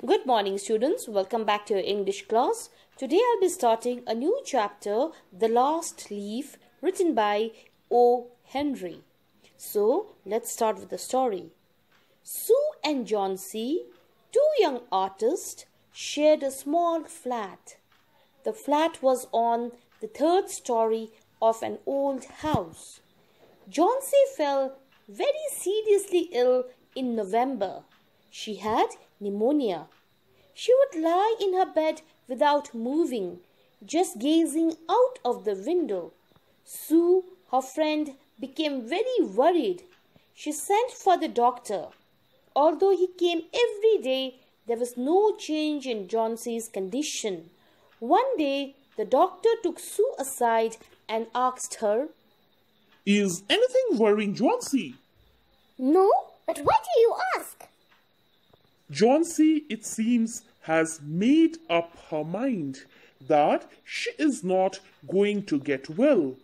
Good morning, students. Welcome back to your English class. Today I'll be starting a new chapter, The Last Leaf, written by O. Henry. So, let's start with the story. Sue and John C., two young artists, shared a small flat. The flat was on the third story of an old house. John C. fell very seriously ill in November. She had pneumonia. She would lie in her bed without moving, just gazing out of the window. Sue, her friend, became very worried. She sent for the doctor. Although he came every day, there was no change in John C.'s condition. One day, the doctor took Sue aside and asked her, "Is anything worrying John C?" "No, but why do you ask?" John C., it seems, has made up her mind that she is not going to get well.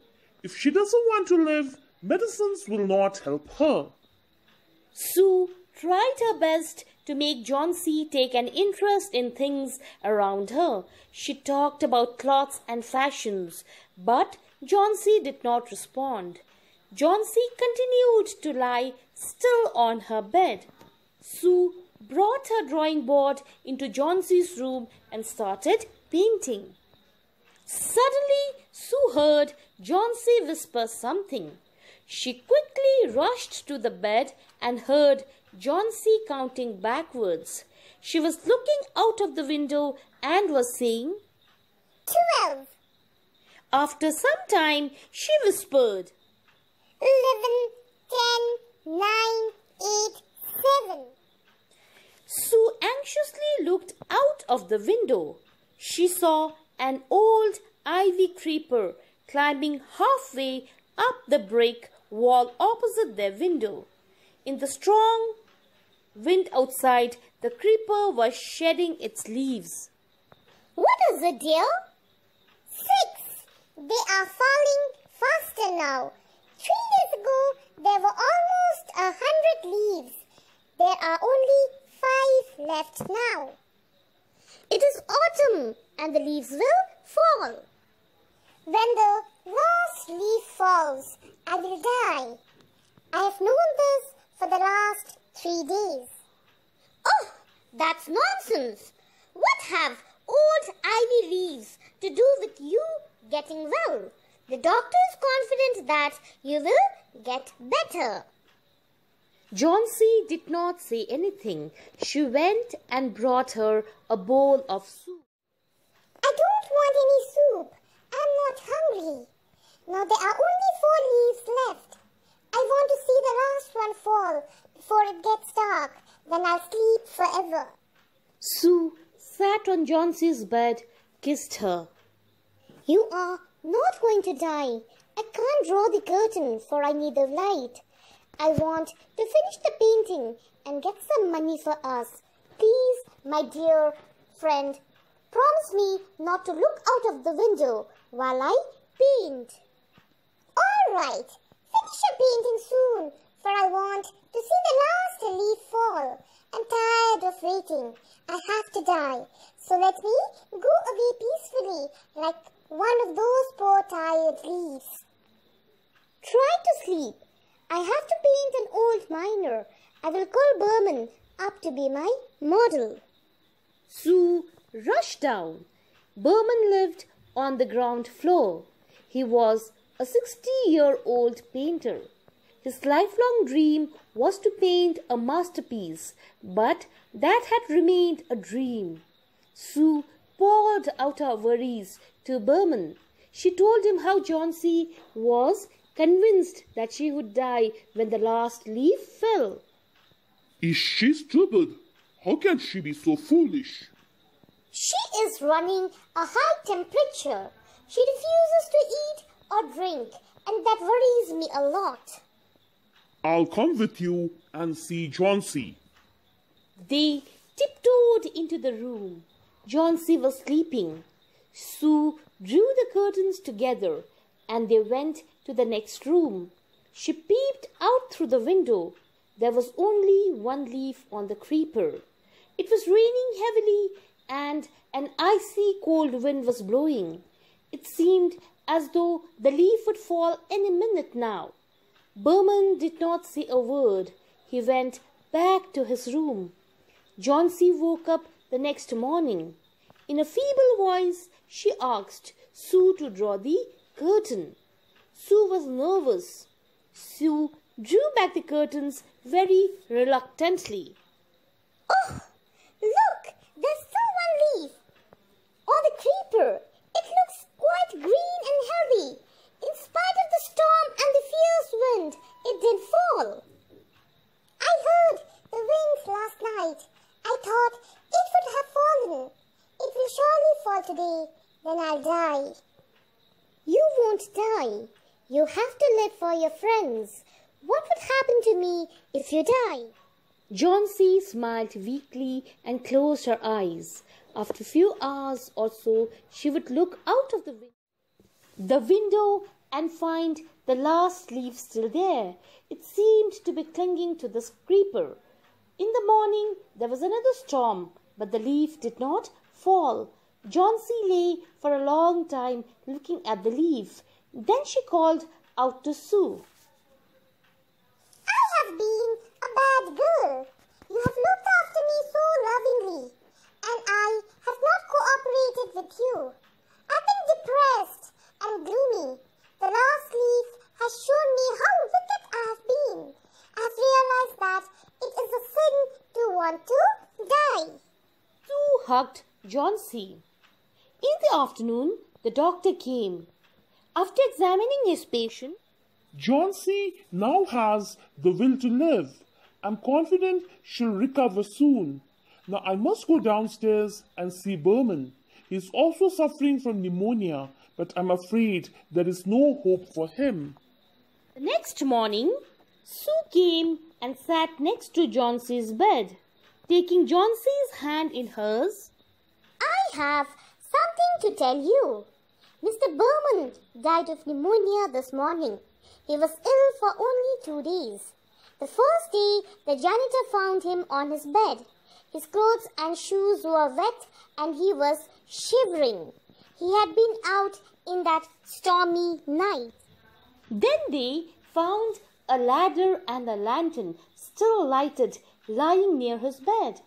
If she doesn't want to live, medicines will not help her. Sue tried her best to make John C. take an interest in things around her. She talked about clothes and fashions, but John C. did not respond. John C. continued to lie still on her bed. Sue brought her drawing board into John C.'s room and started painting. Suddenly, Sue heard John C. whisper something. She quickly rushed to the bed and heard John C. counting backwards. She was looking out of the window and was saying, 12. After some time, she whispered, 11, 10, 9, 8, 7. Sue anxiously looked out of the window. She saw an old ivy creeper climbing halfway up the brick wall opposite their window. In the strong wind outside, the creeper was shedding its leaves. "What is it, dear?" 6. They are falling faster now. 3 days ago, there were almost 100 leaves. There are only 5 left now. It is autumn and the leaves will fall. When the last leaf falls, I will die. I have known this for the last 3 days. Oh, that's nonsense. What have old ivy leaves to do with you getting well? The doctor is confident that you will get better. John C. did not say anything. She went and brought her a bowl of soup. I don't want any soup. I'm not hungry. Now there are only 4 leaves left. I want to see the last one fall before it gets dark. Then I'll sleep forever. Sue sat on John C.'s bed, kissed her. You are not going to die. I can't draw the curtain for I need the light. I want to finish the painting and get some money for us. Please, my dear friend, promise me not to look out of the window while I paint. All right, finish your painting soon, for I want to see the last leaf fall. I'm tired of waiting. I have to die. So let me go away peacefully like one of those poor tired leaves. Try to sleep. I have to paint an old miner. I will call Berman up to be my model. Sue rushed down. Berman lived on the ground floor. He was a 60-year-old painter. His lifelong dream was to paint a masterpiece, but that had remained a dream. Sue poured out her worries to Berman. She told him how John C. was convinced that she would die when the last leaf fell. Is she stupid? How can she be so foolish? She is running a high temperature. She refuses to eat or drink, and that worries me a lot. I'll come with you and see John C. They tiptoed into the room. John C. was sleeping. Sue drew the curtains together and they went to the next room. She peeped out through the window. There was only one leaf on the creeper. It was raining heavily and an icy cold wind was blowing. It seemed as though the leaf would fall any minute now. Berman did not say a word. He went back to his room. Johnsy woke up the next morning. In a feeble voice, she asked Sue to draw the curtain. Sue was nervous. Sue drew back the curtains very reluctantly. Oh, look, there's still one leaf. On the creeper. It looks quite green and healthy. In spite of the storm and the fierce wind, it did fall. I heard the winds last night. I thought it would have fallen. It will surely fall today. Then I'll die. You won't die. You have to live for your friends. What would happen to me if you die? Johnsy smiled weakly and closed her eyes. After a few hours or so, she would look out of the window and find the last leaf still there. It seemed to be clinging to the creeper. In the morning, there was another storm, but the leaf did not fall. Johnsy lay for a long time looking at the leaf. Then she called out to Sue. I have been a bad girl. You have looked after me so lovingly, and I have not cooperated with you. I've been depressed and gloomy. The last leaf has shown me how wicked I have been. I've realized that it is a sin to want to die. Sue hugged Johnsy. In the afternoon, the doctor came. After examining his patient, Johnsy now has the will to live. I'm confident she'll recover soon. Now I must go downstairs and see Berman. He's also suffering from pneumonia, but I'm afraid there is no hope for him. The next morning, Sue came and sat next to Johnsy's bed. Taking Johnsy's hand in hers, I have something to tell you. Mr. Berman died of pneumonia this morning. He was ill for only 2 days. The first day, the janitor found him on his bed. His clothes and shoes were wet and he was shivering. He had been out in that stormy night. Then they found a ladder and a lantern still lighted lying near his bed.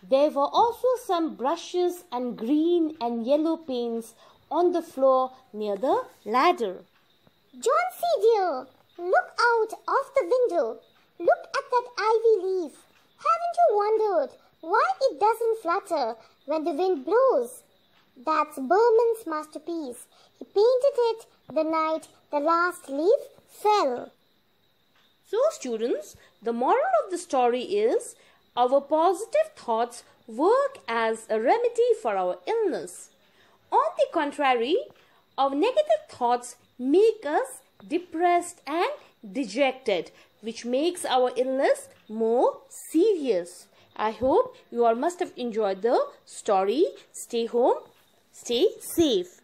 There were also some brushes and green and yellow paints on the floor near the ladder. Johnsy dear, look out of the window. Look at that ivy leaf. Haven't you wondered why it doesn't flutter when the wind blows? That's Berman's masterpiece. He painted it the night the last leaf fell. So students, the moral of the story is our positive thoughts work as a remedy for our illness. On the contrary, our negative thoughts make us depressed and dejected, which makes our illness more serious. I hope you all must have enjoyed the story. Stay home, stay safe.